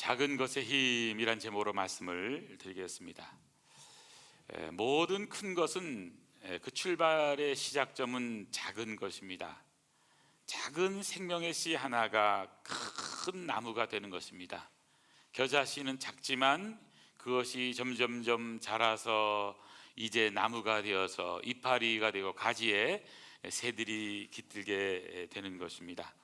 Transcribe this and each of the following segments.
작은 것의 힘이란 제목으로 말씀을 드리겠습니다. 모든 큰 것은 그 출발의 시작점은 작은 것입니다. 작은 생명의 씨 하나가 큰 나무가 되는 것입니다. 겨자씨는 작지만 그것이 점점점 자라서 이제 나무가 되어서 이파리가 되고 가지에 새들이 깃들게 되는 것입니다.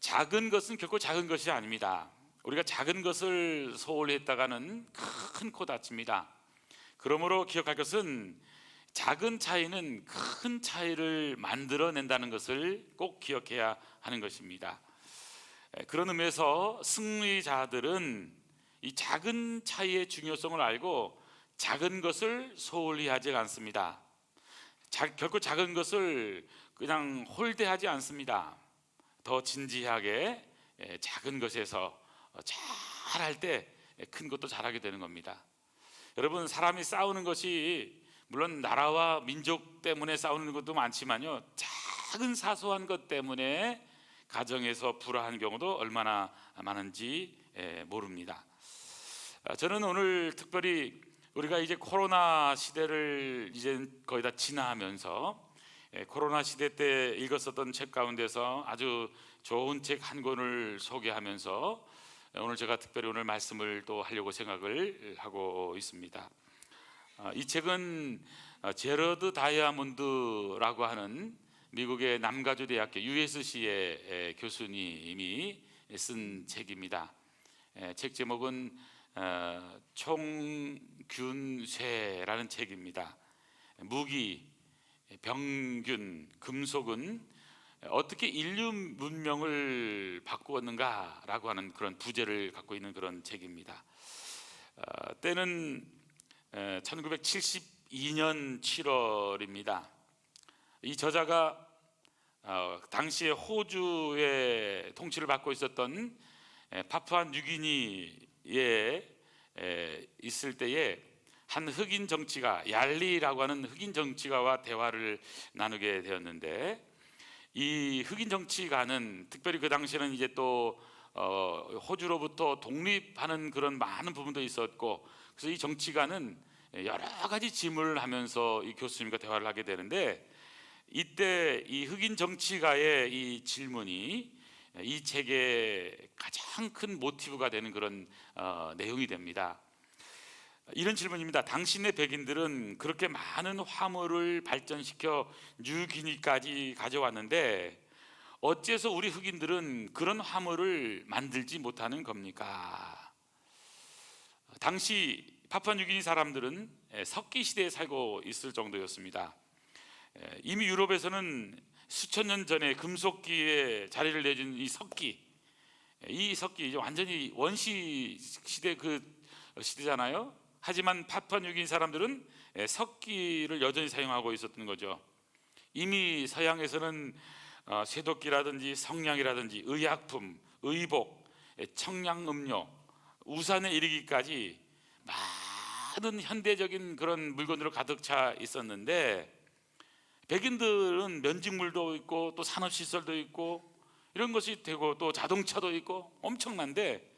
작은 것은 결코 작은 것이 아닙니다. 우리가 작은 것을 소홀히 했다가는 큰 코 다칩니다. 그러므로 기억할 것은 작은 차이는 큰 차이를 만들어낸다는 것을 꼭 기억해야 하는 것입니다. 그런 의미에서 승리자들은 이 작은 차이의 중요성을 알고 작은 것을 소홀히 하지 않습니다. 결코 작은 것을 그냥 홀대하지 않습니다. 더 진지하게 작은 것에서 잘할 때 큰 것도 잘하게 되는 겁니다. 여러분, 사람이 싸우는 것이 물론 나라와 민족 때문에 싸우는 것도 많지만요, 작은 사소한 것 때문에 가정에서 불화한 경우도 얼마나 많은지 모릅니다. 저는 오늘 특별히 우리가 이제 코로나 시대를 이제 거의 다 지나면서 코로나 시대 때 읽었었던 책 가운데서 아주 좋은 책 한 권을 소개하면서 오늘 제가 특별히 오늘 말씀을 또 하려고 생각을 하고 있습니다. 이 책은 제러드 다이아몬드라고 하는 미국의 남가주대학교 USC의 교수님이 쓴 책입니다. 책 제목은 총균쇠라는 책입니다. 무기, 병균, 금속은 어떻게 인류 문명을 바꾸었는가라고 하는 그런 부제를 갖고 있는 그런 책입니다. 때는 1972년 7월입니다. 이 저자가 당시에 호주의 통치를 받고 있었던 파푸아 뉴기니에 있을 때에 한 흑인 정치가, 얄리라고 하는 흑인 정치가와 대화를 나누게 되었는데, 이 흑인 정치가는 특별히 그 당시에는 이제 또 호주로부터 독립하는 그런 많은 부분도 있었고, 그래서 이 정치가는 여러 가지 질문을 하면서 이 교수님과 대화를 하게 되는데, 이때 이 흑인 정치가의 이 질문이 이 책의 가장 큰 모티브가 되는 그런 내용이 됩니다. 이런 질문입니다. 당신의 백인들은 그렇게 많은 화물을 발전시켜 뉴기니까지 가져왔는데 어째서 우리 흑인들은 그런 화물을 만들지 못하는 겁니까? 당시 파푸아 뉴기니 사람들은 석기 시대에 살고 있을 정도였습니다. 이미 유럽에서는 수천 년 전에 금속기에 자리를 내준 이 석기 완전히 원시 시대 그 시대잖아요. 하지만 파푸아 뉴기니 사람들은 석기를 여전히 사용하고 있었던 거죠. 이미 서양에서는 쇠도끼라든지 성냥이라든지 의약품, 의복, 청량음료, 우산에 이르기까지 많은 현대적인 그런 물건으로 가득 차 있었는데, 백인들은 면직물도 있고 또 산업시설도 있고 이런 것이 되고 또 자동차도 있고 엄청난데,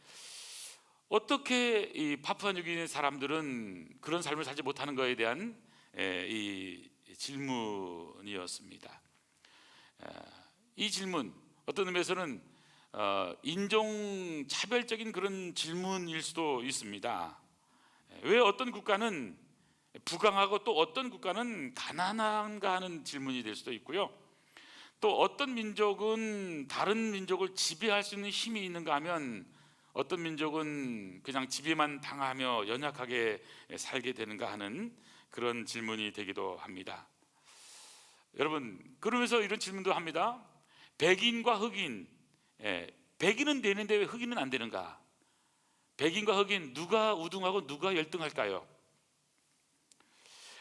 어떻게 이 파푸아 뉴기니 사람들은 그런 삶을 살지 못하는 것에 대한 이 질문이었습니다. 이 질문, 어떤 의미에서는 인종 차별적인 그런 질문일 수도 있습니다. 왜 어떤 국가는 부강하고 또 어떤 국가는 가난한가 하는 질문이 될 수도 있고요. 또 어떤 민족은 다른 민족을 지배할 수 있는 힘이 있는가 하면 어떤 민족은 그냥 지배만 당하며 연약하게 살게 되는가 하는 그런 질문이 되기도 합니다. 여러분, 그러면서 이런 질문도 합니다. 백인과 흑인, 백인은 되는데 왜 흑인은 안 되는가? 백인과 흑인 누가 우등하고 누가 열등할까요?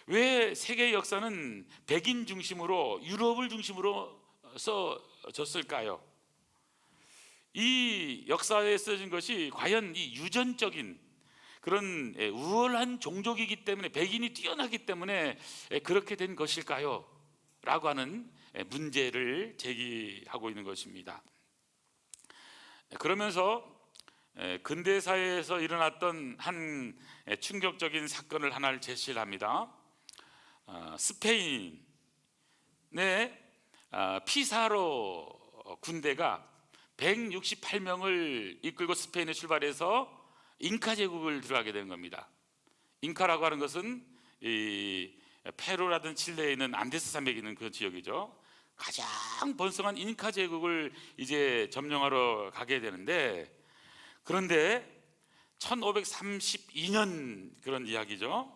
왜 세계의 역사는 백인 중심으로, 유럽을 중심으로 써졌을까요? 이 역사에 써진 것이 과연 이 유전적인 그런 우월한 종족이기 때문에, 백인이 뛰어나기 때문에 그렇게 된 것일까요? 라고 하는 문제를 제기하고 있는 것입니다. 그러면서 근대사회에서 일어났던 한 충격적인 사건을 하나를 제시를 합니다. 스페인의 피사로 군대가 168명을 이끌고 스페인에 출발해서 잉카 제국을 들어가게 되는 겁니다. 잉카라고 하는 것은 이 페루라든 칠레에 있는 안데스 산맥이 있는 그 지역이죠. 가장 번성한 잉카 제국을 이제 점령하러 가게 되는데, 그런데 1532년 그런 이야기죠.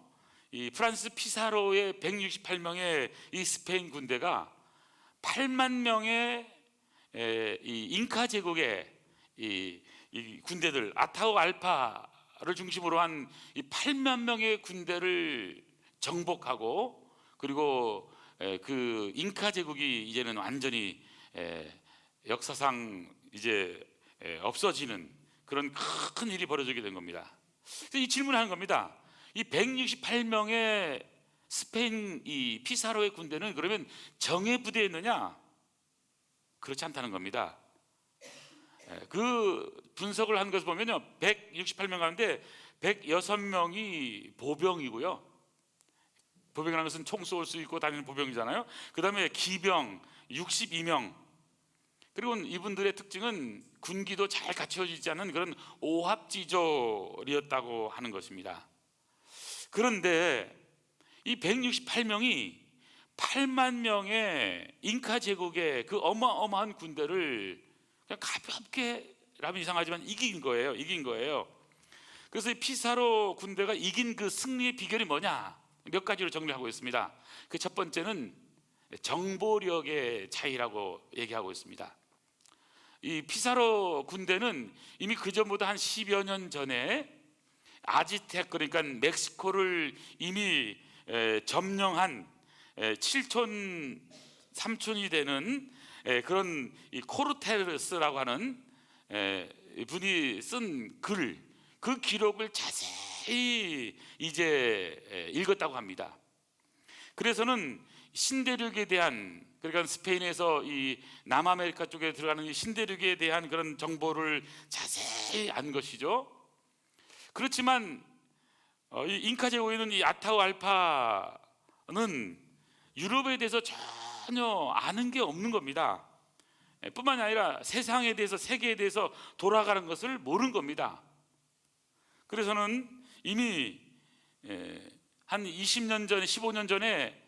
이 프랑스 피사로의 168명의 이 스페인 군대가 8만 명의 이 잉카 제국의 이 군대들, 아타우알파를 중심으로 한 이 8만 명의 군대를 정복하고, 그리고 그 잉카 제국이 이제는 완전히 역사상 이제 없어지는 그런 큰 일이 벌어지게 된 겁니다. 이 질문을 하는 겁니다. 이 168명의 스페인 이 피사로의 군대는 그러면 정예 부대에 있느냐? 그렇지 않다는 겁니다. 그 분석을 한 것을 보면요, 168명 가운데 106명이 보병이고요. 보병이라는 것은 총 쏠 수 있고 다니는 보병이잖아요. 그 다음에 기병 62명. 그리고 이분들의 특징은 군기도 잘 갖춰지지 않은 그런 오합지졸이었다고 하는 것입니다. 그런데 이 168명이 8만 명의 잉카 제국의 그 어마어마한 군대를 그냥 가볍게 라면 이상하지만 이긴 거예요. 그래서 이 피사로 군대가 이긴 그 승리의 비결이 뭐냐? 몇 가지로 정리하고 있습니다. 그 첫 번째는 정보력의 차이라고 얘기하고 있습니다. 이 피사로 군대는 이미 그 전보다 한 10여 년 전에 아지텍, 그러니까 멕시코를 이미 점령한 7촌 3촌이 되는 그런 이 코르테스라고 하는 분이 쓴 글, 그 기록을 자세히 이제 읽었다고 합니다. 그래서는 신대륙에 대한, 그러니까 스페인에서 이 남아메리카 쪽에 들어가는 이 신대륙에 대한 그런 정보를 자세히 안 것이죠. 그렇지만 이 잉카 제국에 있는 이 아타우알파는 유럽에 대해서 전혀 아는 게 없는 겁니다. 뿐만이 아니라 세상에 대해서, 세계에 대해서 돌아가는 것을 모르는 겁니다. 그래서는 이미 한 20년 전에, 15년 전에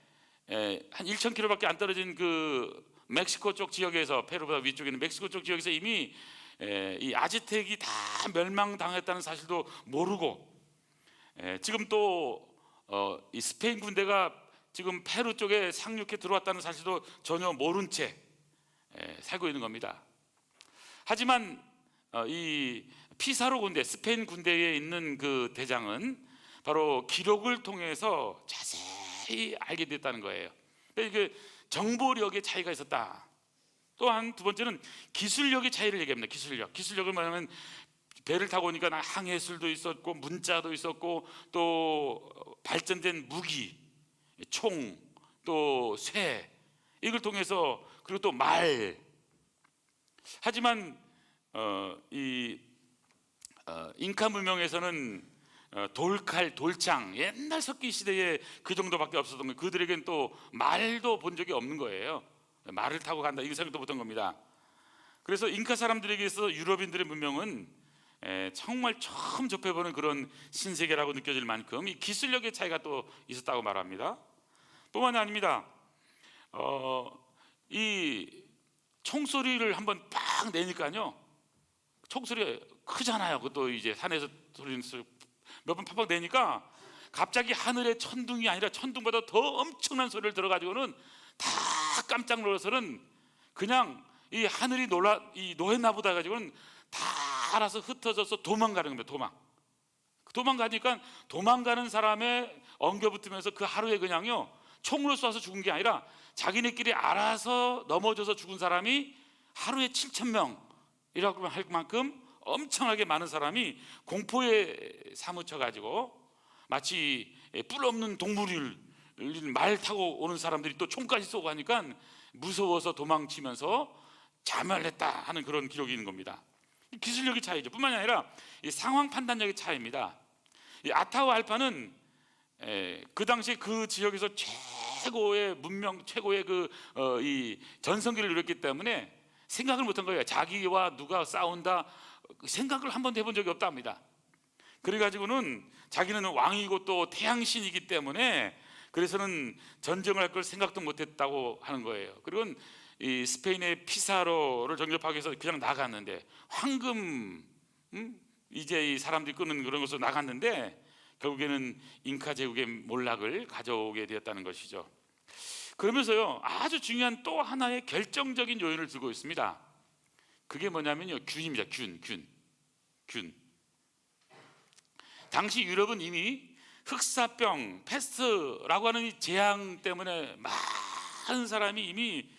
한 1,000km밖에 안 떨어진 그 멕시코 쪽 지역에서, 페루보다 위쪽에 있는 멕시코 쪽 지역에서 이미 이 아즈텍이 다 멸망당했다는 사실도 모르고, 지금 또 이 스페인 군대가 지금 페루 쪽에 상륙해 들어왔다는 사실도 전혀 모른 채 살고 있는 겁니다. 하지만 이 피사로 군대, 스페인 군대에 있는 그 대장은 바로 기록을 통해서 자세히 알게 됐다는 거예요. 이게 정보력의 차이가 있었다. 또한 두 번째는 기술력의 차이를 얘기합니다. 기술력은 뭐냐면 배를 타고 오니까 항해술도 있었고, 문자도 있었고, 또 발전된 무기, 총, 또 쇠, 이걸 통해서, 그리고 또 말. 하지만 이 잉카 문명에서는 돌칼, 돌창, 옛날 석기 시대에 그 정도밖에 없었던 거예요. 그들에겐 또 말도 본 적이 없는 거예요. 말을 타고 간다, 이 생각도 못한 겁니다. 그래서 잉카 사람들에게 있어서 유럽인들의 문명은 정말 처음 접해보는 그런 신세계라고 느껴질 만큼 이 기술력의 차이가 또 있었다고 말합니다. 뿐만이 아닙니다. 이 총소리를 한번 빡 내니까요, 총소리가 크잖아요. 그것도 이제 산에서 소리는 몇 번 팍팍 내니까 갑자기 하늘의 천둥이 아니라 천둥보다 더 엄청난 소리를 들어가지고는 다 깜짝 놀라서는 그냥 이 하늘이 노했나 보다 가지고는 다 알아서 흩어져서 도망가는 겁니다. 도망가니까 도망가는 사람의 엉겨 붙으면서 그 하루에 그냥요, 총으로 쏴서 죽은 게 아니라 자기네끼리 알아서 넘어져서 죽은 사람이 하루에 7,000명이라고 할 만큼 엄청나게 많은 사람이 공포에 사무쳐 가지고 마치 뿔 없는 동물을 말 타고 오는 사람들이 또 총까지 쏘고 하니까 무서워서 도망치면서 자멸했다 하는 그런 기록이 있는 겁니다. 기술력의 차이죠. 뿐만이 아니라 이 상황 판단력의 차이입니다. 이 아타와 알파는 그 당시 그 지역에서 최고의 문명, 최고의 이 전성기를 누렸기 때문에 생각을 못한 거예요. 자기와 누가 싸운다 생각을 한 번도 해본 적이 없다 합니다. 그래가지고는 자기는 왕이고 또 태양신이기 때문에 그래서는 전쟁을 할 걸 생각도 못했다고 하는 거예요. 그리고 이 스페인의 피사로를 정접하기 위해서 그냥 나갔는데 황금 이제 이 사람들이 끄는 그런 것으로 나갔는데 결국에는 잉카 제국의 몰락을 가져오게 되었다는 것이죠. 그러면서요 아주 중요한 또 하나의 결정적인 요인을 두고 있습니다. 그게 뭐냐면요 균입니다. 균. 당시 유럽은 이미 흑사병, 패스트라고 하는 이 재앙 때문에 많은 사람이 이미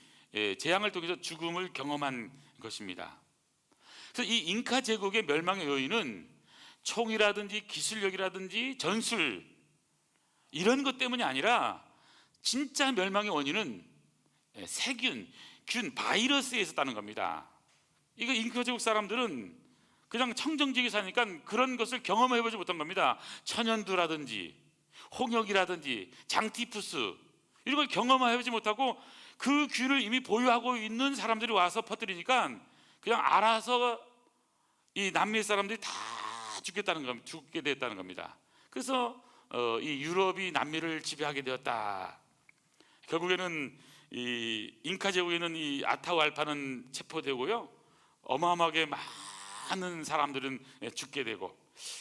재앙을 통해서 죽음을 경험한 것입니다. 그래서 이 잉카 제국의 멸망의 요인은 총이라든지 기술력이라든지 전술 이런 것 때문이 아니라 진짜 멸망의 원인은 세균, 균, 바이러스에 있었다는 겁니다. 이거 잉카 제국 사람들은 그냥 청정지역에 사니까 그런 것을 경험해보지 못한 겁니다. 천연두라든지 홍역이라든지 장티푸스 이런 걸 경험해보지 못하고 그 균을 이미 보유하고 있는 사람들이 와서 퍼뜨리니까 그냥 알아서 이 남미 사람들이 다 죽게 됐다는 겁니다. 그래서 이 유럽이 남미를 지배하게 되었다. 결국에는 이 잉카 제국에는 이 아타후알파는 체포되고요 어마어마하게 많은 사람들은 죽게 되고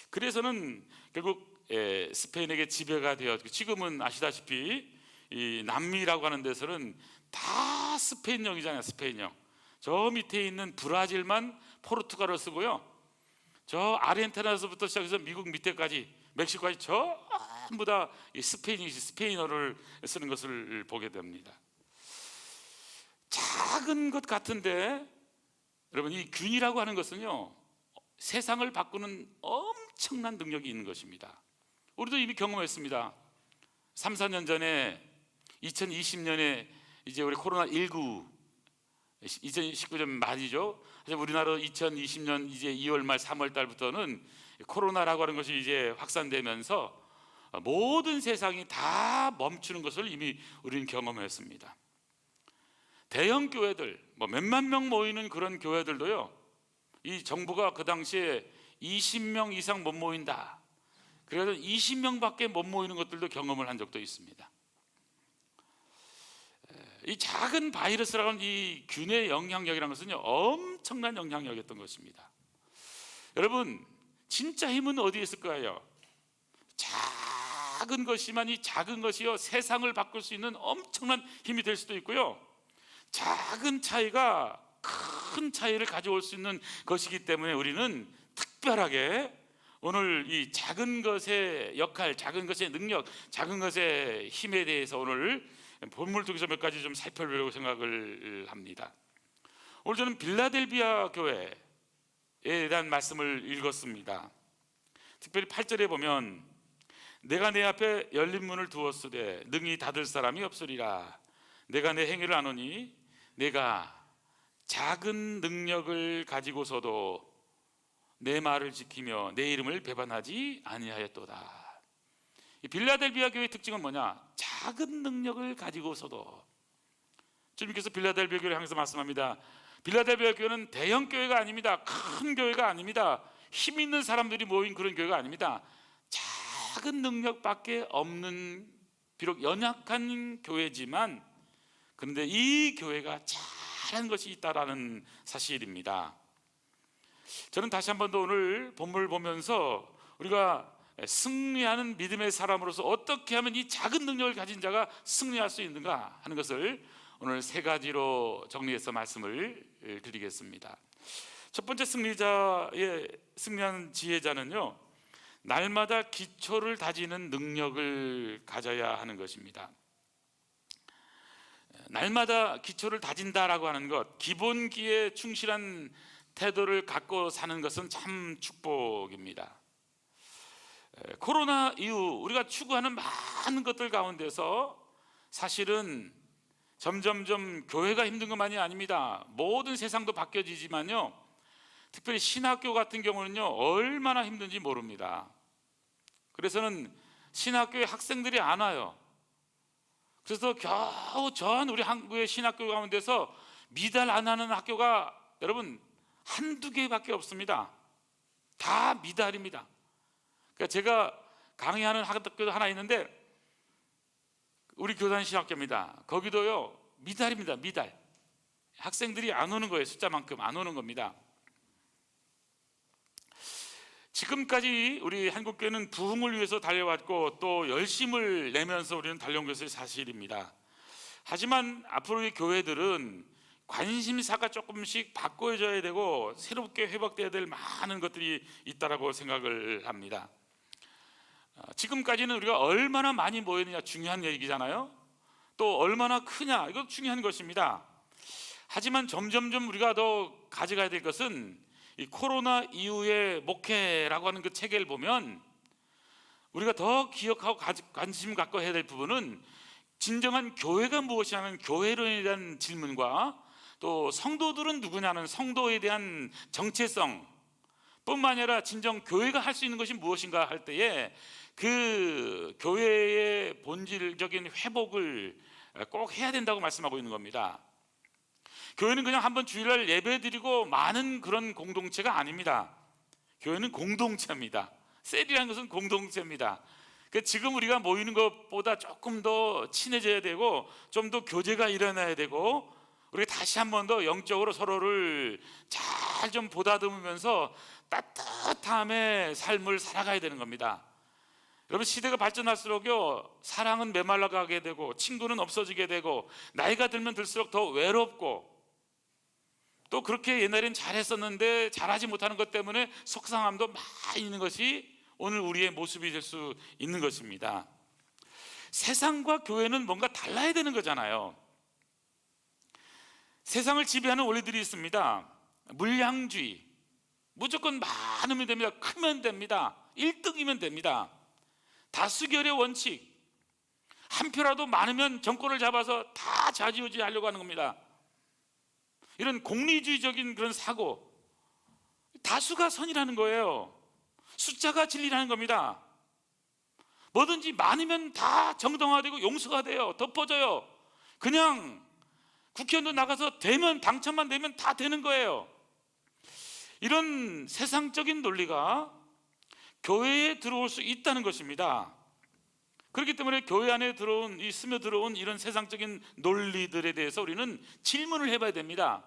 그래서는 결국 스페인에게 지배가 되었고 지금은 아시다시피 이 남미라고 하는 데서는 다 스페인령이잖아요. 스페인령. 저 밑에 있는 브라질만 포르투갈어 쓰고요 저 아르헨티나에서부터 시작해서 미국 밑에까지 멕시코까지 전부 다 스페인어를 쓰는 것을 보게 됩니다. 작은 것 같은데 여러분 이 균이라고 하는 것은요 세상을 바꾸는 엄청난 능력이 있는 것입니다. 우리도 이미 경험했습니다. 3, 4년 전에 2020년에 이제 우리 코로나19 2019년 말이죠. 우리나라 2020년 이제 2월 말 3월 달부터는 코로나라고 하는 것이 이제 확산되면서 모든 세상이 다 멈추는 것을 이미 우리는 경험했습니다. 대형 교회들 몇만 명 모이는 그런 교회들도요 이 정부가 그 당시에 20명 이상 못 모인다 그래서 20명밖에 못 모이는 것들도 경험을 한 적도 있습니다. 이 작은 바이러스라는 이 균의 영향력이라는 것은요 엄청난 영향력이었던 것입니다. 여러분 진짜 힘은 어디에 있을 거예요? 작은 것이만 이 작은 것이요 세상을 바꿀 수 있는 엄청난 힘이 될 수도 있고요 작은 차이가 큰 차이를 가져올 수 있는 것이기 때문에 우리는 특별하게 오늘 이 작은 것의 역할, 작은 것의 능력, 작은 것의 힘에 대해서 오늘 본문을 통해서 몇 가지 좀 살펴보려고 생각을 합니다. 오늘 저는 빌라델비아 교회에 대한 말씀을 읽었습니다. 특별히 8절에 보면 내가 내 앞에 열린 문을 두었으되 능히 닫을 사람이 없으리라. 내가 내 행위를 아노니 내가 작은 능력을 가지고서도 내 말을 지키며 내 이름을 배반하지 아니하였도다. 이 빌라델비아 교회의 특징은 뭐냐? 작은 능력을 가지고서도 주님께서 빌라델비아 교회를 향해서 말씀합니다. 빌라델비아 교회는 대형 교회가 아닙니다. 큰 교회가 아닙니다. 힘 있는 사람들이 모인 그런 교회가 아닙니다. 작은 능력밖에 없는 비록 연약한 교회지만 그런데 이 교회가 잘한 것이 있다라는 사실입니다. 저는 다시 한 번 더 오늘 본문을 보면서 우리가 승리하는 믿음의 사람으로서 어떻게 하면 이 작은 능력을 가진 자가 승리할 수 있는가 하는 것을 오늘 세 가지로 정리해서 말씀을 드리겠습니다. 첫 번째 승리하는 지혜자는요 날마다 기초를 다지는 능력을 가져야 하는 것입니다. 날마다 기초를 다진다라고 하는 것, 기본기에 충실한 태도를 갖고 사는 것은 참 축복입니다. 코로나 이후 우리가 추구하는 많은 것들 가운데서 사실은 점점점 교회가 힘든 것만이 아닙니다. 모든 세상도 바뀌어지지만요 특별히 신학교 같은 경우는요 얼마나 힘든지 모릅니다. 그래서는 신학교에 학생들이 안 와요. 그래서 겨우 전 우리 한국의 신학교 가운데서 미달 안 하는 학교가 여러분 한두 개밖에 없습니다. 다 미달입니다. 그러니까 제가 강의하는 학교도 하나 있는데 우리 교단 신학교입니다. 거기도요 미달입니다. 미달. 학생들이 안 오는 거예요. 숫자만큼 안 오는 겁니다. 지금까지 우리 한국교회는 부흥을 위해서 달려왔고 또 열심을 내면서 우리는 달려온 것이 사실입니다. 하지만 앞으로의 교회들은 관심사가 조금씩 바꿔져야 되고 새롭게 회복돼야 될 많은 것들이 있다고 생각을 합니다. 지금까지는 우리가 얼마나 많이 모였느냐 중요한 얘기잖아요. 또 얼마나 크냐 이거 중요한 것입니다. 하지만 점점점 우리가 더 가져가야 될 것은 이 코로나 이후의 목회라고 하는 그 체계를 보면 우리가 더 기억하고 관심 갖고 해야 될 부분은 진정한 교회가 무엇이냐는 교회론에 대한 질문과 또 성도들은 누구냐는 성도에 대한 정체성 뿐만 아니라 진정 교회가 할 수 있는 것이 무엇인가 할 때에 그 교회의 본질적인 회복을 꼭 해야 된다고 말씀하고 있는 겁니다. 교회는 그냥 한번 주일날 예배 드리고 많은 그런 공동체가 아닙니다. 교회는 공동체입니다. 셀이라는 것은 공동체입니다. 지금 우리가 모이는 것보다 조금 더 친해져야 되고 좀 더 교제가 일어나야 되고 우리가 다시 한 번 더 영적으로 서로를 잘 좀 보다듬으면서 따뜻함의 삶을 살아가야 되는 겁니다. 여러분 시대가 발전할수록요 사랑은 메말라가게 되고 친구는 없어지게 되고 나이가 들면 들수록 더 외롭고 또 그렇게 옛날엔 잘했었는데 잘하지 못하는 것 때문에 속상함도 많이 있는 것이 오늘 우리의 모습이 될 수 있는 것입니다. 세상과 교회는 뭔가 달라야 되는 거잖아요. 세상을 지배하는 원리들이 있습니다. 물량주의, 무조건 많으면 됩니다. 크면 됩니다. 1등이면 됩니다. 다수결의 원칙, 한 표라도 많으면 정권을 잡아서 다 좌지우지하려고 하는 겁니다. 이런 공리주의적인 그런 사고, 다수가 선이라는 거예요. 숫자가 진리라는 겁니다. 뭐든지 많으면 다 정당화되고 용서가 돼요. 덮어져요. 그냥 국회의원도 나가서 되면 당첨만 되면 다 되는 거예요. 이런 세상적인 논리가 교회에 들어올 수 있다는 것입니다. 그렇기 때문에 교회 안에 스며들어온 이런 세상적인 논리들에 대해서 우리는 질문을 해봐야 됩니다.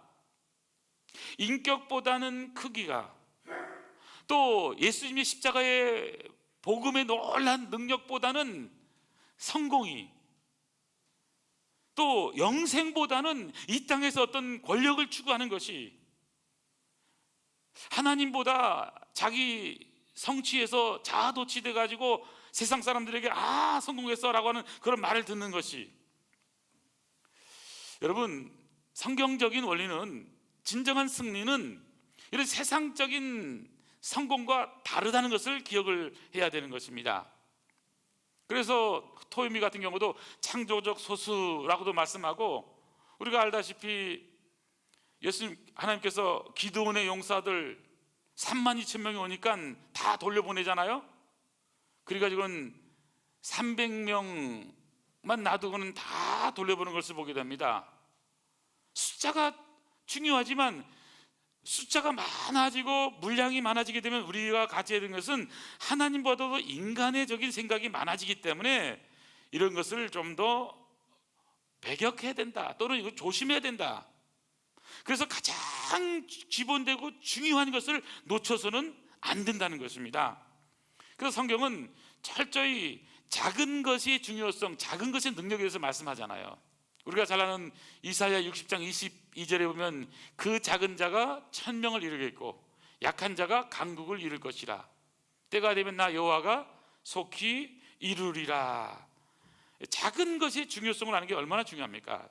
인격보다는 크기가, 또 예수님의 십자가의 복음의 놀란 능력보다는 성공이, 또 영생보다는 이 땅에서 어떤 권력을 추구하는 것이 하나님보다 자기 성취해서 자아도취돼 가지고 세상 사람들에게 성공했어 라고 하는 그런 말을 듣는 것이, 여러분 성경적인 원리는 진정한 승리는 이런 세상적인 성공과 다르다는 것을 기억을 해야 되는 것입니다. 그래서 토요미 같은 경우도 창조적 소수라고도 말씀하고, 우리가 알다시피 예수님 하나님께서 기드온의 용사들 32,000명이 오니까 다 돌려보내잖아요. 그래가지고는 300명만 놔두고는 다 돌려보는 것을 보게 됩니다. 숫자가 중요하지만 숫자가 많아지고 물량이 많아지게 되면 우리가 가져야 되는 것은 하나님보다도 인간의적인 생각이 많아지기 때문에 이런 것을 좀 더 배격해야 된다, 또는 이거 조심해야 된다. 그래서 가장 기본되고 중요한 것을 놓쳐서는 안 된다는 것입니다. 그래서 성경은 철저히 작은 것의 중요성, 작은 것의 능력에 대해서 말씀하잖아요. 우리가 잘 아는 이사야 60장 22절에 보면 그 작은 자가 1000명을 이루겠고 약한 자가 강국을 이룰 것이라. 때가 되면 나 여호와가 속히 이루리라. 작은 것의 중요성을 아는 게 얼마나 중요합니까?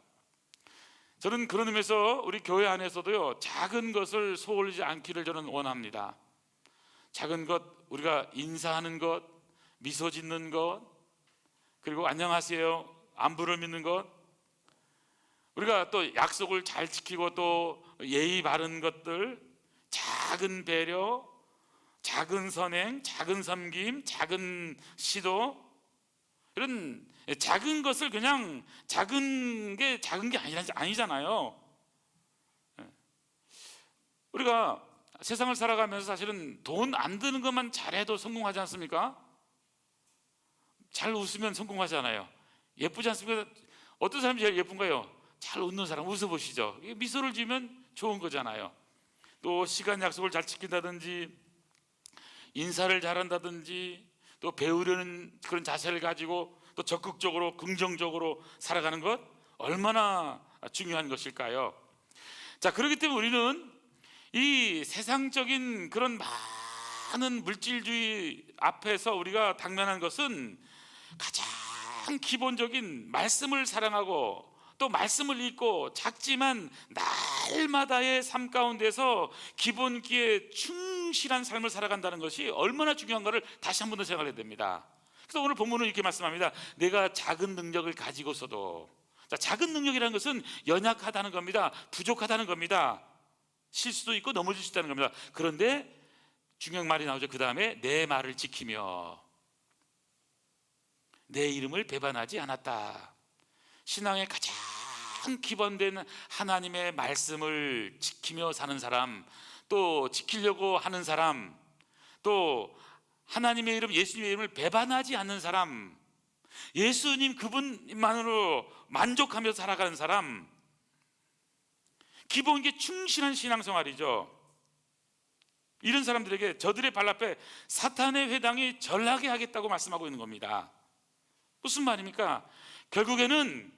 저는 그런 의미에서 우리 교회 안에서도요 작은 것을 소홀하지 않기를 저는 원합니다. 작은 것, 우리가 인사하는 것, 미소 짓는 것, 그리고 안녕하세요, 안부를 묻는 것, 우리가 또 약속을 잘 지키고 또 예의 바른 것들, 작은 배려, 작은 선행, 작은 섬김, 작은 시도, 이런 작은 것을 그냥 작은 게 아니잖아요. 우리가 세상을 살아가면서 사실은 돈 안 드는 것만 잘해도 성공하지 않습니까? 잘 웃으면 성공하잖아요. 예쁘지 않습니까? 어떤 사람이 제일 예쁜 거예요? 잘 웃는 사람. 웃어보시죠. 미소를 지으면 좋은 거잖아요. 또 시간 약속을 잘 지킨다든지, 인사를 잘한다든지, 또 배우려는 그런 자세를 가지고 또 적극적으로 긍정적으로 살아가는 것, 얼마나 중요한 것일까요? 자, 그렇기 때문에 우리는 이 세상적인 그런 많은 물질주의 앞에서 우리가 당면한 것은 가장 기본적인 말씀을 사랑하고 또 말씀을 읽고 작지만 날마다의 삶 가운데서 기본기에 충실한 삶을 살아간다는 것이 얼마나 중요한가를 다시 한 번 더 생각해야 됩니다. 그래서 오늘 본문은 이렇게 말씀합니다. 내가 작은 능력을 가지고서도, 자, 작은 능력이라는 것은 연약하다는 겁니다. 부족하다는 겁니다. 실수도 있고 넘어질 수 있다는 겁니다. 그런데 중요한 말이 나오죠. 그 다음에 내 말을 지키며 내 이름을 배반하지 않았다. 신앙의 가장 기본된 하나님의 말씀을 지키며 사는 사람, 또 지키려고 하는 사람, 또 하나님의 이름, 예수님의 이름을 배반하지 않는 사람, 예수님 그분만으로 만족하며 살아가는 사람, 기본기 충실한 신앙생활이죠. 이런 사람들에게 저들의 발 앞에 사탄의 회당이 전락해 하겠다고 말씀하고 있는 겁니다. 무슨 말입니까? 결국에는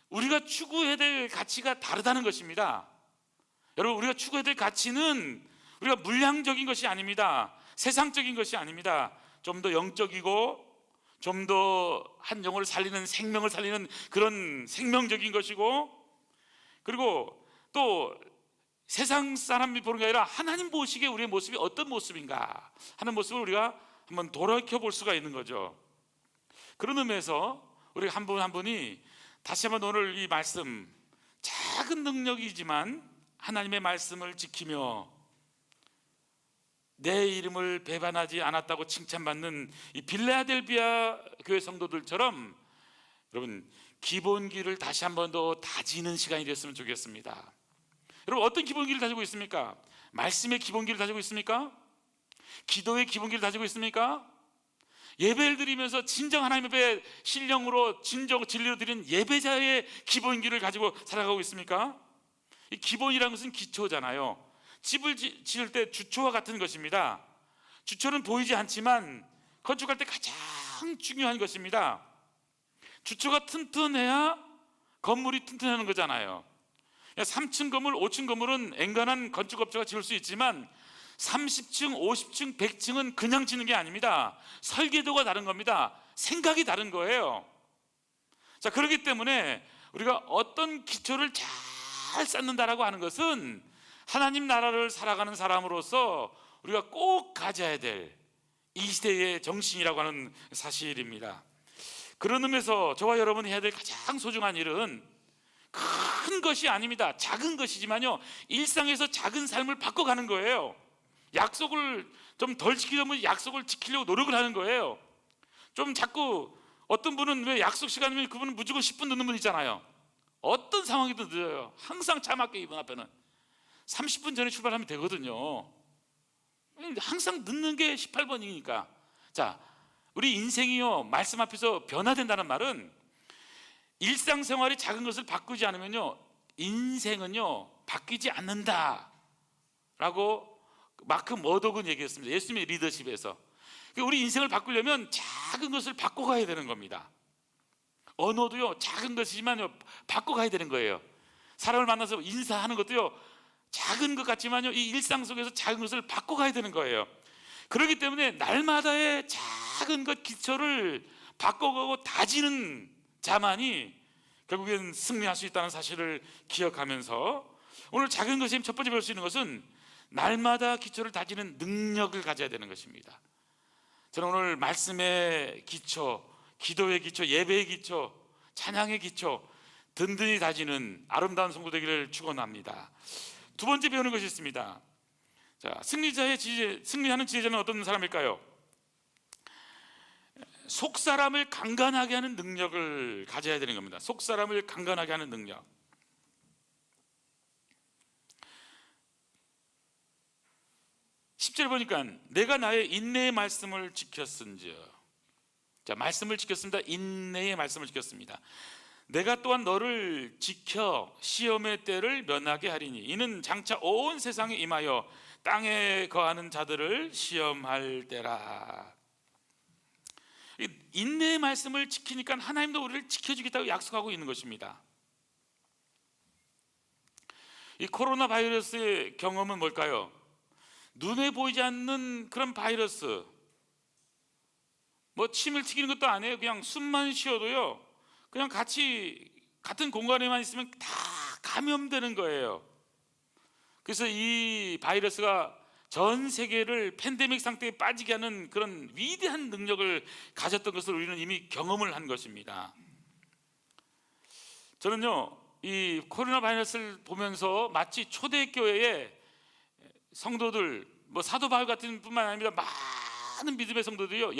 우리가 추구해야 될 가치가 다르다는 것입니다. 여러분, 우리가 추구해야 될 가치는 우리가 물량적인 것이 아닙니다. 세상적인 것이 아닙니다. 좀 더 영적이고 좀 더 한 영혼을 살리는, 생명을 살리는 그런 생명적인 것이고, 그리고 또 세상 사람이 보는 게 아니라 하나님 보시기에 우리의 모습이 어떤 모습인가 하는 모습을 우리가 한번 돌이켜 볼 수가 있는 거죠. 그런 의미에서 우리 한 분 한 분이 다시 한번 오늘 이 말씀, 작은 능력이지만 하나님의 말씀을 지키며 내 이름을 배반하지 않았다고 칭찬받는 이 빌라델비아 교회 성도들처럼 여러분 기본기를 다시 한번 더 다지는 시간이 됐으면 좋겠습니다. 여러분, 어떤 기본기를 가지고 있습니까? 말씀의 기본기를 가지고 있습니까? 기도의 기본기를 가지고 있습니까? 예배를 드리면서 진정 하나님 앞에 신령으로 진정 진리로 드리는 예배자의 기본기를 가지고 살아가고 있습니까? 이 기본이라는 것은 기초잖아요. 집을 지을 때 주초와 같은 것입니다. 주초는 보이지 않지만 건축할 때 가장 중요한 것입니다. 주초가 튼튼해야 건물이 튼튼하는 거잖아요. 3층 건물, 5층 건물은 엔간한 건축업자가 지을 수 있지만 30층, 50층, 100층은 그냥 짓는 게 아닙니다. 설계도가 다른 겁니다. 생각이 다른 거예요. 자, 그렇기 때문에 우리가 어떤 기초를 잘 쌓는다라고 하는 것은 하나님 나라를 살아가는 사람으로서 우리가 꼭 가져야 될 이 시대의 정신이라고 하는 사실입니다. 그런 의미에서 저와 여러분이 해야 될 가장 소중한 일은 큰 것이 아닙니다. 작은 것이지만요, 일상에서 작은 삶을 바꿔가는 거예요. 약속을 좀 덜 지키려면 약속을 지키려고 노력을 하는 거예요. 좀 자꾸 어떤 분은 왜 약속 시간이면 그분은 무조건 10분 늦는 분 있잖아요. 어떤 상황이든 늦어요. 항상 차 막혀 이분 앞에는 30분 전에 출발하면 되거든요. 항상 늦는 게 18번이니까. 자, 우리 인생이요 말씀 앞에서 변화된다는 말은 일상생활이 작은 것을 바꾸지 않으면요 인생은요 바뀌지 않는다 라고 마크 머독은 얘기했습니다. 예수님의 리더십에서. 우리 인생을 바꾸려면 작은 것을 바꿔가야 되는 겁니다. 언어도요 작은 것이지만요 바꿔가야 되는 거예요. 사람을 만나서 인사하는 것도요 작은 것 같지만요 이 일상 속에서 작은 것을 바꿔가야 되는 거예요. 그렇기 때문에 날마다의 작은 것 기초를 바꿔가고 다지는 자만이 결국엔 승리할 수 있다는 사실을 기억하면서 오늘 작은 것의 힘 첫 번째 배울 수 있는 것은 날마다 기초를 다지는 능력을 가져야 되는 것입니다. 저는 오늘 말씀의 기초, 기도의 기초, 예배의 기초, 찬양의 기초 든든히 다지는 아름다운 성도 되기를 축원합니다. 두 번째 배우는 것이 있습니다. 자, 승리하는 지혜자는 어떤 사람일까요? 속 사람을 강간하게 하는 능력을 가져야 되는 겁니다. 속 사람을 강간하게 하는 능력. 10절 보니까 내가 나의 인내의 말씀을 지켰은지요. 자, 말씀을 지켰습니다. 인내의 말씀을 지켰습니다. 내가 또한 너를 지켜 시험의 때를 면하게 하리니 이는 장차 온 세상에 임하여 땅에 거하는 자들을 시험할 때라. 인내의 말씀을 지키니까 하나님도 우리를 지켜주겠다고 약속하고 있는 것입니다. 이 코로나 바이러스의 경험은 뭘까요? 눈에 보이지 않는 그런 바이러스, 뭐 침을 튀기는 것도 아니에요. 그냥 숨만 쉬어도요, 그냥 같은 공간에만 있으면 다 감염되는 거예요. 그래서 이 바이러스가 전 세계를 팬데믹 상태에 빠지게 하는 그런 위대한 능력을 가졌던 것을 우리는 이미 경험을 한 것입니다. 저는요, 이 코로나 바이러스를 보면서 마치 초대교회의 성도들, 뭐 사도 바울 같은 뿐만 아니라 많은 믿음의 성도들이요,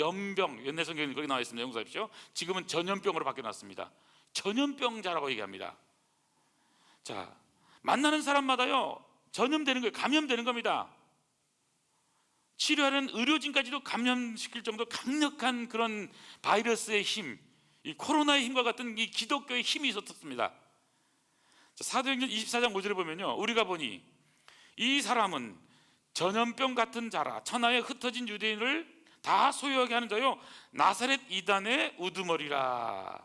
옛날 성경에 거기 나와 있습니다. 용서하십시오. 지금은 전염병으로 바뀌어놨습니다. 전염병자라고 얘기합니다. 자, 만나는 사람마다요 전염되는 거예요. 감염되는 겁니다. 치료하는 의료진까지도 감염시킬 정도 강력한 그런 바이러스의 힘, 이 코로나의 힘과 같은 이 기독교의 힘이 있었습니다. 사도행전 24장 5절에 보면요, 우리가 보니 이 사람은 전염병 같은 자라 천하에 흩어진 유대인을 다 소유하게 하는 자요 나사렛 이단의 우두머리라.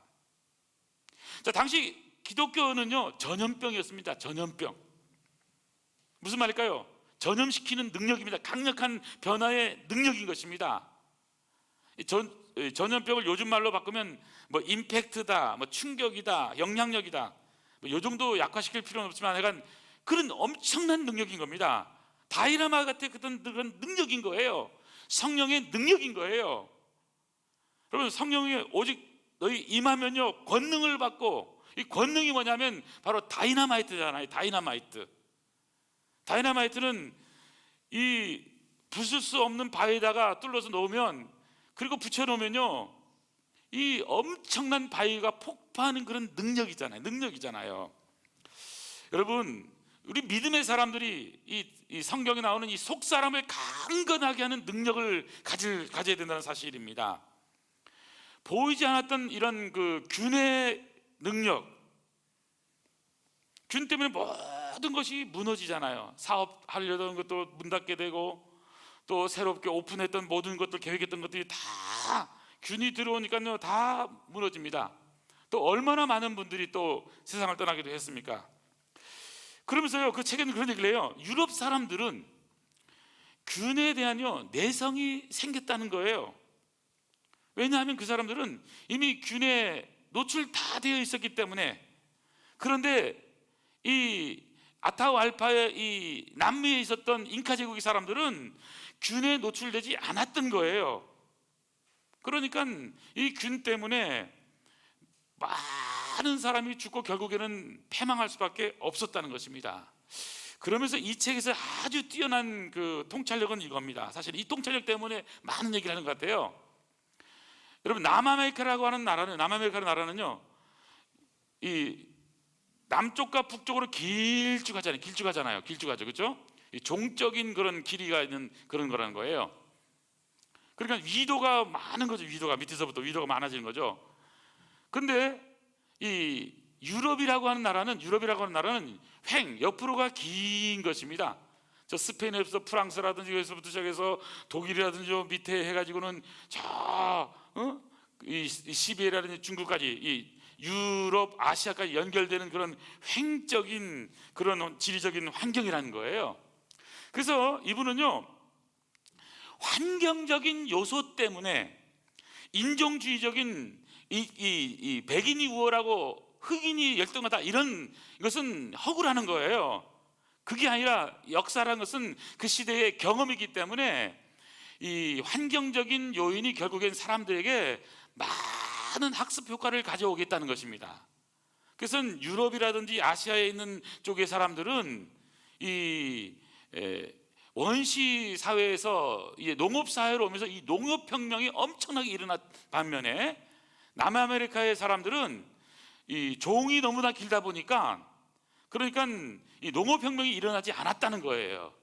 자, 당시 기독교는요 전염병이었습니다. 전염병. 무슨 말일까요? 전염시키는 능력입니다. 강력한 변화의 능력인 것입니다. 전염병을 요즘 말로 바꾸면 뭐 임팩트다, 뭐 충격이다, 영향력이다, 뭐 요 정도 약화시킬 필요는 없지만 약간 그런 엄청난 능력인 겁니다. 다이나마 같은 그런 능력인 거예요. 성령의 능력인 거예요. 여러분, 성령이 오직 너희 임하면요 권능을 받고, 이 권능이 뭐냐면 바로 다이나마이트잖아요. 다이나마이트는 이 부술 수 없는 바위에다가 뚫어서 놓으면, 그리고 붙여놓으면요 이 엄청난 바위가 폭파하는 그런 능력이잖아요. 여러분, 우리 믿음의 사람들이 이 성경에 나오는 이 속 사람을 강건하게 하는 능력을 가져야 된다는 사실입니다. 보이지 않았던 이런 그 균의 능력, 균 때문에 모든 것이 무너지잖아요. 사업하려던 것도 문 닫게 되고, 또 새롭게 오픈했던 모든 것들, 계획했던 것들이 다 균이 들어오니까요 다 무너집니다. 또 얼마나 많은 분들이 또 세상을 떠나기도 했습니까? 그러면서요 그 책에는 그런 얘기를 해요. 유럽 사람들은 균에 대한요 내성이 생겼다는 거예요. 왜냐하면 그 사람들은 이미 균에 노출 다 되어 있었기 때문에. 그런데 이 아타우알파의 이 남미에 있었던 잉카 제국의 사람들은 균에 노출되지 않았던 거예요. 그러니까 이 균 때문에 많은 사람이 죽고 결국에는 패망할 수밖에 없었다는 것입니다. 그러면서 이 책에서 아주 뛰어난 그 통찰력은 이겁니다. 사실 이 통찰력 때문에 많은 얘기를 하는 것 같아요. 여러분, 남아메리카라고 하는 나라는요 이 남쪽과 북쪽으로 길쭉하잖아요. 그렇죠? 이 종적인 그런 길이가 있는 그런 거라는 거예요. 그러니까 위도가 많은 거죠. 밑에서부터 위도가 많아지는 거죠. 근데 이 유럽이라고 하는 나라는 옆으로가 긴 것입니다. 저 스페인에서 프랑스라든지 여기서부터 시작해서 독일이라든지 밑에 해가지고는 이 시베리아라든지 중국까지 이 유럽, 아시아까지 연결되는 그런 횡적인 그런 지리적인 환경이라는 거예요. 그래서 이분은요 환경적인 요소 때문에 인종주의적인 이 백인이 우월하고 흑인이 열등하다, 이런 것은 허구라는 거예요. 그게 아니라 역사라는 것은 그 시대의 경험이기 때문에 이 환경적인 요인이 결국엔 사람들에게 많은 학습 효과를 가져오겠다는 것입니다. 그래서 유럽이라든지 아시아에 있는 쪽의 사람들은 이 원시 사회에서 이제 농업 사회로 오면서 이 농업 혁명이 엄청나게 일어난 반면에 남아메리카의 사람들은 이 종이 너무나 길다 보니까 그러니까 이 농업 혁명이 일어나지 않았다는 거예요.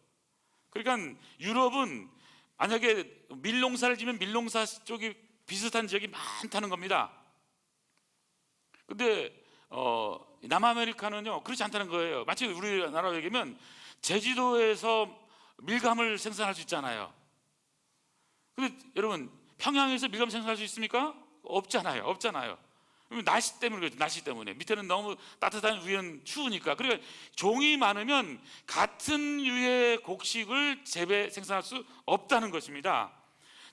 그러니까 유럽은 만약에 밀농사를 지면 밀농사 쪽이 비슷한 지역이 많다는 겁니다. 근데 남아메리카는요 그렇지 않다는 거예요. 마치 우리나라로 얘기하면 제주도에서 밀감을 생산할 수 있잖아요. 근데 여러분 평양에서 밀감 생산할 수 있습니까? 없잖아요. 날씨 때문에 그렇죠. 날씨 때문에 밑에는 너무 따뜻한 위에는 추우니까. 그러니까 종이 많으면 같은 유의 곡식을 생산할 수 없다는 것입니다.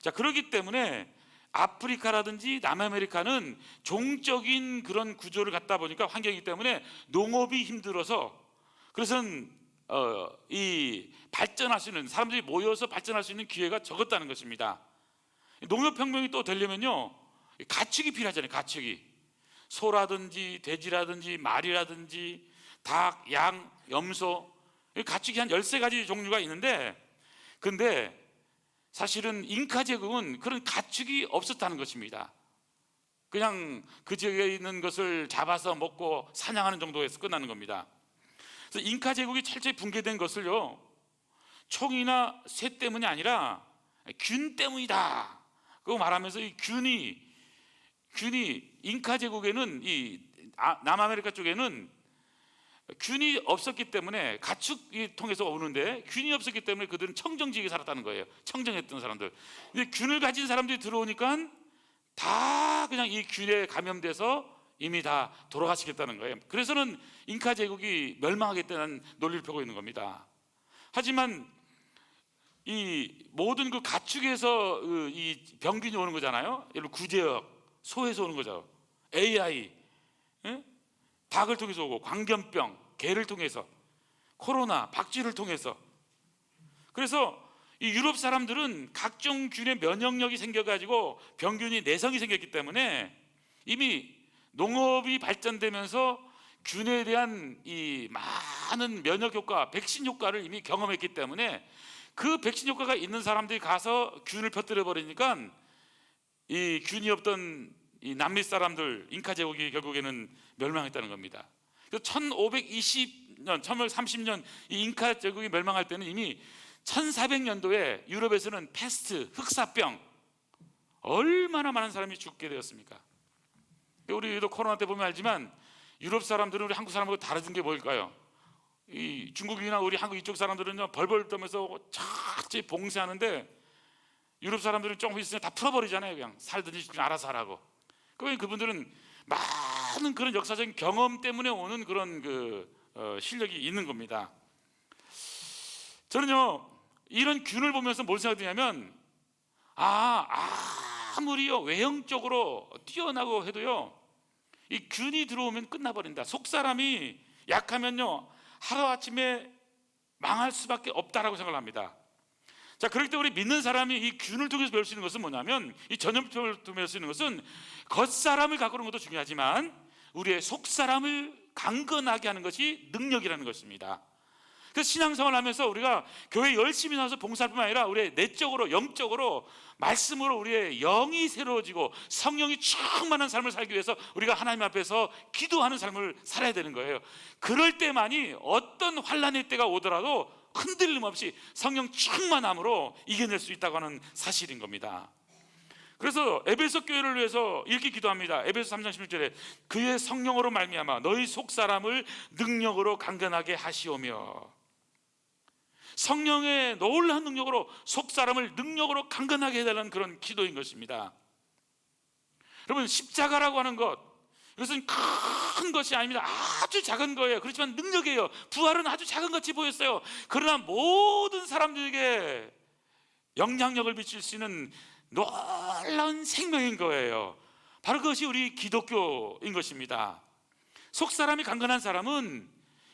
자, 그렇기 때문에 아프리카라든지 남아메리카는 종적인 그런 구조를 갖다 보니까 환경이기 때문에 농업이 힘들어서 그래서 이 발전할 수 있는 사람들이 모여서 발전할 수 있는 기회가 적었다는 것입니다. 농업혁명이 또 되려면요 가축이 필요하잖아요. 가축이 소라든지 돼지라든지 말이라든지 닭, 양, 염소 가축이 한 13가지 종류가 있는데 근데 사실은 잉카 제국은 그런 가축이 없었다는 것입니다. 그냥 그 지역에 있는 것을 잡아서 먹고 사냥하는 정도에서 끝나는 겁니다. 그래서 잉카 제국이 철저히 붕괴된 것을요 총이나 새 때문이 아니라 균 때문이다 그거 말하면서 이 균이 잉카 제국에는 이 남아메리카 쪽에는 균이 없었기 때문에 가축이 통해서 오는데 균이 없었기 때문에 그들은 청정지역에 살았다는 거예요. 청정했던 사람들. 근데 균을 가진 사람들이 들어오니까 다 그냥 이 균에 감염돼서 이미 다 돌아가시겠다는 거예요. 그래서는 잉카 제국이 멸망하겠다는 논리를 펴고 있는 겁니다. 하지만 이 모든 그 가축에서 이 병균이 오는 거잖아요. 예를 들어 구제역, 소에서 오는 거죠. AI, 닭을 통해서 오고 광견병, 개를 통해서 코로나, 박쥐를 통해서. 그래서 이 유럽 사람들은 각종 균의 면역력이 생겨가지고 병균이 내성이 생겼기 때문에 이미 농업이 발전되면서 균에 대한 이 많은 면역 효과, 백신 효과를 이미 경험했기 때문에 그 백신 효과가 있는 사람들이 가서 균을 퍼뜨려 버리니까 이 균이 없던 이 남미 사람들 잉카 제국이 결국에는 멸망했다는 겁니다. 그래서 1520년, 1530년 이 잉카 제국이 멸망할 때는 이미 1400년도에 유럽에서는 패스트, 흑사병 얼마나 많은 사람이 죽게 되었습니까? 우리도 코로나 때 보면 알지만 유럽 사람들은 우리 한국 사람하고 다른 게 뭘까요? 이 중국이나 우리 한국 이쪽 사람들은요 벌벌 떨면서 철저히 봉쇄하는데 유럽 사람들은 조금 있으면 다 풀어버리잖아요. 그냥 살든지 그냥 알아서 하라고. 그분들은 많은 그런 역사적인 경험 때문에 오는 그런 실력이 있는 겁니다. 저는요 이런 균을 보면서 뭘 생각드냐면 아무리요 외형적으로 뛰어나고 해도요 이 균이 들어오면 끝나버린다. 속사람이 약하면요 하루아침에 망할 수밖에 없다라고 생각을 합니다. 자, 그렇기 때문에 우리 믿는 사람이 이 균을 통해서 배울 수 있는 것은 뭐냐면 이 전염병을 통해서 배울 수 있는 것은 겉사람을 가꾸는 것도 중요하지만 우리의 속사람을 강건하게 하는 것이 능력이라는 것입니다. 그래서 신앙생활을 하면서 우리가 교회 열심히 나와서 봉사할 뿐만 아니라 우리의 내적으로 영적으로 말씀으로 우리의 영이 새로워지고 성령이 충만한 삶을 살기 위해서 우리가 하나님 앞에서 기도하는 삶을 살아야 되는 거예요. 그럴 때만이 어떤 환난의 때가 오더라도 흔들림 없이 성령 충만함으로 이겨낼 수 있다고 하는 사실인 겁니다. 그래서 에베소 교회를 위해서 이렇게 기도합니다. 에베소 3장 16절에 그의 성령으로 말미암아 너희 속사람을 능력으로 강건하게 하시오며, 성령의 놀라운 능력으로 속사람을 능력으로 강건하게 해달라는 그런 기도인 것입니다. 여러분, 십자가라고 하는 것, 이것은 큰 것이 아닙니다. 아주 작은 거예요. 그렇지만 능력이에요. 부활은 아주 작은 것이 보였어요. 그러나 모든 사람들에게 영향력을 미칠 수 있는 놀라운 생명인 거예요. 바로 그것이 우리 기독교인 것입니다. 속사람이 강건한 사람은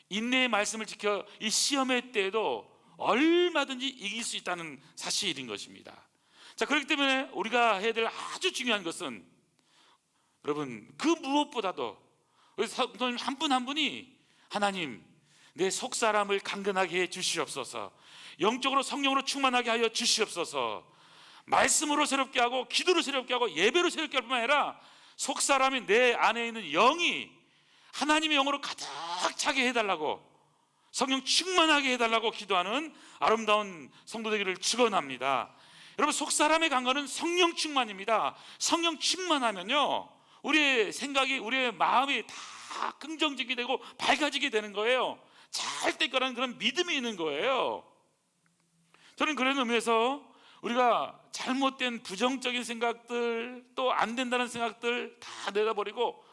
인내의 말씀을 지켜 이 시험의 때에도 얼마든지 이길 수 있다는 사실인 것입니다. 자, 그렇기 때문에 우리가 해야 될 아주 중요한 것은, 여러분, 그 무엇보다도 우리 성도님 한 분 한 분이 하나님, 내 속사람을 강건하게 해 주시옵소서. 영적으로 성령으로 충만하게 하여 주시옵소서. 말씀으로 새롭게 하고 기도로 새롭게 하고 예배로 새롭게 할 뿐만 아니라 속사람이 내 안에 있는 영이 하나님의 영으로 가득 차게 해달라고, 성령 충만하게 해달라고 기도하는 아름다운 성도 되기를 축원합니다. 여러분, 속사람의 강건은 성령 충만입니다. 성령 충만하면요, 우리의 생각이, 우리의 마음이 다 긍정적이 되고 밝아지게 되는 거예요. 잘 될 거라는 그런 믿음이 있는 거예요. 저는 그런 의미에서 우리가 잘못된 부정적인 생각들, 또 안 된다는 생각들 다 내다버리고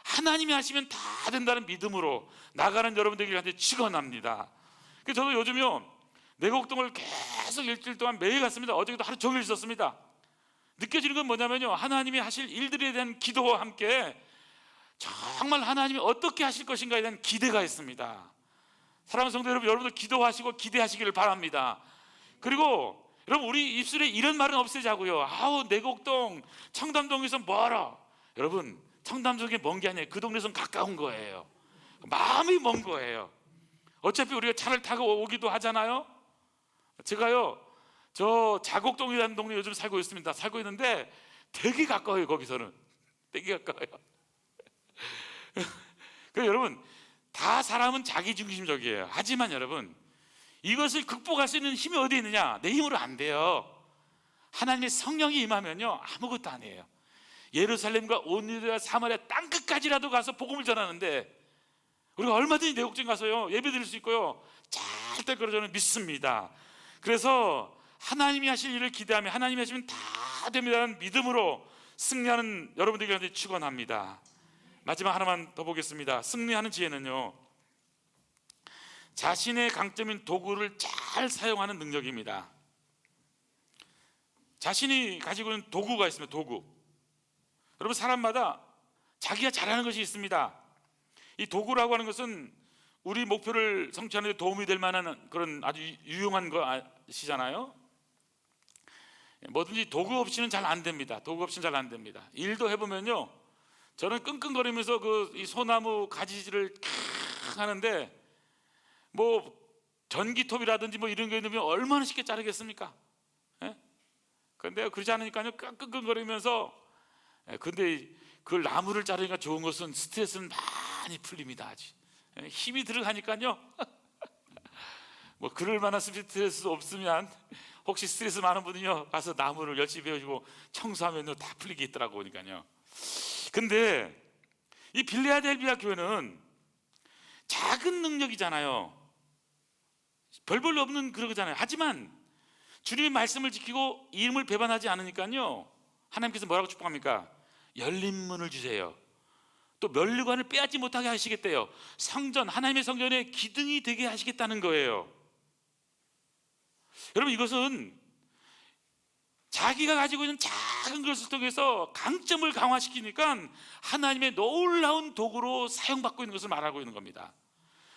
하나님이 하시면 다 된다는 믿음으로 나가는 여러분들에게 축원합니다. 그래서 저도 요즘요, 내곡동을 계속 일주일 동안 매일 갔습니다. 어제도 하루 종일 있었습니다. 느껴지는 건 뭐냐면요, 하나님이 하실 일들에 대한 기도와 함께 정말 하나님이 어떻게 하실 것인가에 대한 기대가 있습니다. 사랑하는 성도 여러분, 여러분들 기도하시고 기대하시기를 바랍니다. 그리고 여러분, 우리 입술에 이런 말은 없애자고요. 아우, 내곡동 청담동에서 멀어. 여러분, 청담동이 먼 게 아니에요. 그 동네에서는 가까운 거예요. 마음이 먼 거예요. 어차피 우리가 차를 타고 오기도 하잖아요. 제가요, 저 자곡동이라는 동네 요즘 살고 있습니다. 살고 있는데 되게 가까워요. 거기서는 되게 가까워요. 그래서 여러분, 다 사람은 자기중심적이에요. 하지만 여러분, 이것을 극복할 수 있는 힘이 어디 있느냐? 내 힘으로 안 돼요. 하나님의 성령이 임하면요, 아무것도 아니에요. 예루살렘과 온 유대와 사마리아 땅끝까지라도 가서 복음을 전하는데 우리가 얼마든지 내곡동 가서요 예배 드릴 수 있고요, 잘 될 거로 저는 믿습니다. 그래서 하나님이 하실 일을 기대하며 하나님이 하시면 다 됩니다라는 믿음으로 승리하는 여러분들에게 축원합니다. 마지막 하나만 더 보겠습니다. 승리하는 지혜는요, 자신의 강점인 도구를 잘 사용하는 능력입니다. 자신이 가지고 있는 도구가 있습니다. 도구. 여러분, 사람마다 자기가 잘하는 것이 있습니다. 이 도구라고 하는 것은 우리 목표를 성취하는 데 도움이 될 만한 그런 아주 유용한 거 아시잖아요. 뭐든지 도구 없이는 잘 안 됩니다. 도구 없이는 잘 안 됩니다. 일도 해보면요, 저는 끙끙거리면서 이 소나무 가지를 하는데 뭐 전기톱이라든지 뭐 이런 거 넣으면 얼마나 쉽게 자르겠습니까? 예? 그런데 그러지 않으니까요, 끙끙거리면서. 근데 그 나무를 자르니까 좋은 것은 스트레스는 많이 풀립니다. 아주 힘이 들어가니까요. 뭐 그럴 만한 스트레스 없으면, 혹시 스트레스 많은 분은요, 가서 나무를 열심히 배우시고 청소하면요 다 풀리게 있더라고 보니까요. 근데 이 빌레아델비아 교회는 작은 능력이잖아요. 별 볼일 없는 그런 거잖아요. 하지만 주님의 말씀을 지키고 이름을 배반하지 않으니까요, 하나님께서 뭐라고 축복합니까? 열린 문을 주세요. 또 면류관을 빼앗지 못하게 하시겠대요. 성전, 하나님의 성전에 기둥이 되게 하시겠다는 거예요. 여러분, 이것은 자기가 가지고 있는 작은 것을 통해서 강점을 강화시키니까 하나님의 놀라운 도구로 사용받고 있는 것을 말하고 있는 겁니다.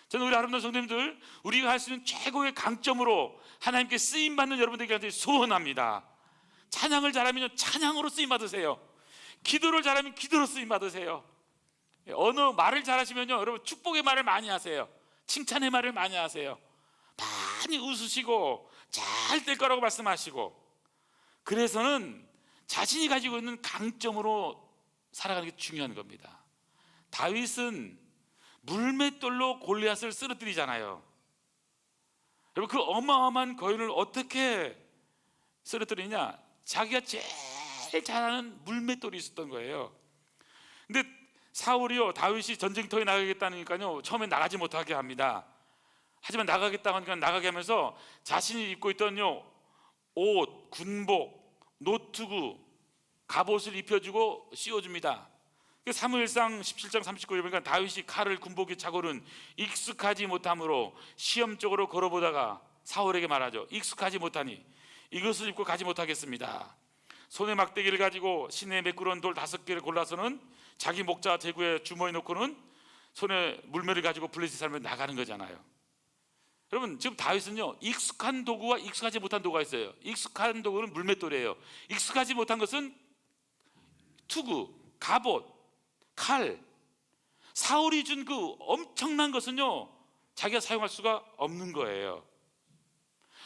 저는 우리 아름다운 성도님들, 우리가 할 수 있는 최고의 강점으로 하나님께 쓰임받는 여러분들에게 소원합니다. 찬양을 잘하면 찬양으로 쓰임받으세요. 기도를 잘하면 기도로 쓰임받으세요. 언어 말을 잘하시면요, 여러분 축복의 말을 많이 하세요. 칭찬의 말을 많이 하세요. 많이 웃으시고 잘 될 거라고 말씀하시고. 그래서는 자신이 가지고 있는 강점으로 살아가는 게 중요한 겁니다. 다윗은 물맷돌로 골리앗을 쓰러뜨리잖아요. 여러분, 그 어마어마한 거인을 어떻게 쓰러뜨리냐? 자기가 제일 잘하는 물맷돌이 있었던 거예요. 근데 사울이요, 다윗이 전쟁터에 나가겠다니까요, 처음에 나가지 못하게 합니다. 하지만 나가겠다고 하니까 나가게 하면서 자신이 입고 있던요 옷, 군복, 노트구, 갑옷을 입혀주고 씌워줍니다. 사무엘상 17장 39절 보니까 다윗이 칼을 군복에 차고는 익숙하지 못함으로 시험적으로 걸어보다가 사울에게 말하죠. 익숙하지 못하니 이것을 입고 가지 못하겠습니다. 손에 막대기를 가지고 시내에 매끄러운 돌 5개를 골라서는 자기 목자 제구에 주머니 놓고는 손에 물매를 가지고 블레셋 사람을 나가는 거잖아요. 여러분, 지금 다윗은요, 익숙한 도구와 익숙하지 못한 도구가 있어요. 익숙한 도구는 물맷돌이에요. 익숙하지 못한 것은 투구, 갑옷, 칼. 사울이 준 그 엄청난 것은요, 자기가 사용할 수가 없는 거예요.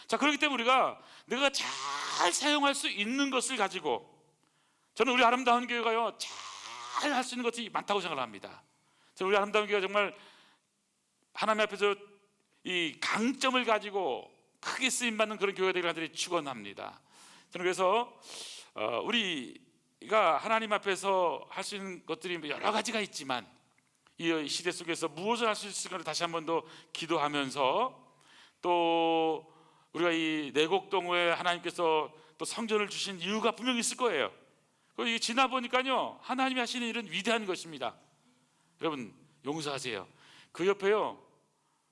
자, 그렇기 때문에 우리가 내가 잘 사용할 수 있는 것을 가지고, 저는 우리 아름다운 교회가요 잘 할 수 있는 것이 많다고 생각을 합니다. 저는 우리 아름다운 교회가 정말 하나님 앞에서 이 강점을 가지고 크게 쓰임받는 그런 교회가 되기를 간절히 축원합니다. 저는 그래서 우리가 하나님 앞에서 할 수 있는 것들이 여러 가지가 있지만 이 시대 속에서 무엇을 할 수 있을까를 다시 한 번 더 기도하면서, 또 우리가 이 내곡동호회 하나님께서 또 성전을 주신 이유가 분명히 있을 거예요. 이게 지나 보니까요 하나님이 하시는 일은 위대한 것입니다. 여러분 용서하세요. 그 옆에요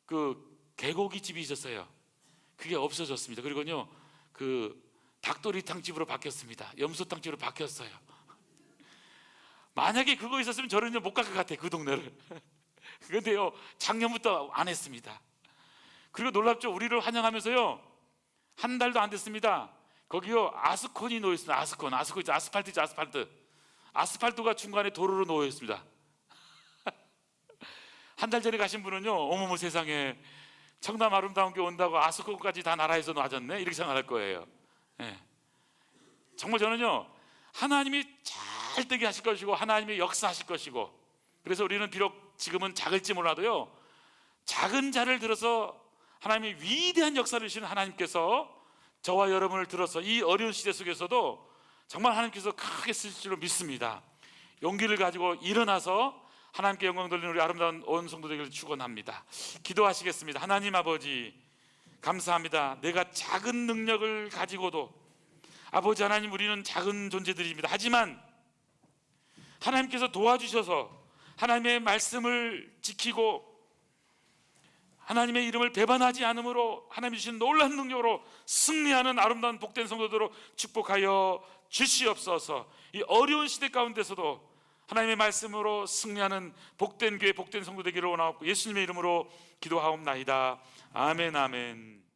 그 개고기 집이 있었어요. 그게 없어졌습니다. 그리고요 그 닭도리탕 집으로 바뀌었습니다. 염소탕 집으로 바뀌었어요. 만약에 그거 있었으면 저는 못 갈 것 같아요, 그 동네를. 그런데요 작년부터 안 했습니다. 그리고 놀랍죠, 우리를 환영하면서요 한 달도 안 됐습니다. 거기요 아스콘이 놓여 있습니다. 아스콘 있죠. 아스팔트죠. 아스팔트가 중간에 도로로 놓여 있습니다. 한 달 전에 가신 분은요 어머머 세상에, 청담 아름다운 교회 온다고 아스콘까지 다 나라에서 놔줬네 이렇게 생각할 거예요. 네. 정말 저는요 하나님이 잘 되게 하실 것이고 하나님의 역사하실 것이고, 그래서 우리는 비록 지금은 작을지 몰라도요 작은 자를 들어서 하나님의 위대한 역사를 주시는 하나님께서 저와 여러분을 들어서 이 어려운 시대 속에서도 정말 하나님께서 크게 쓰실 줄로 믿습니다. 용기를 가지고 일어나서 하나님께 영광 돌리는 우리 아름다운 온 성도 되기를 축원합니다. 기도하시겠습니다. 하나님 아버지 감사합니다. 내가 작은 능력을 가지고도 아버지 하나님 우리는 작은 존재들입니다. 하지만 하나님께서 도와주셔서 하나님의 말씀을 지키고 하나님의 이름을 배반하지 않으므로 하나님이 주신 놀라운 능력으로 승리하는 아름다운 복된 성도들로 축복하여 주시옵소서. 이 어려운 시대 가운데서도 하나님의 말씀으로 승리하는 복된 교회 복된 성도 되기를 원하옵고 예수님의 이름으로 기도하옵나이다. 아멘 아멘.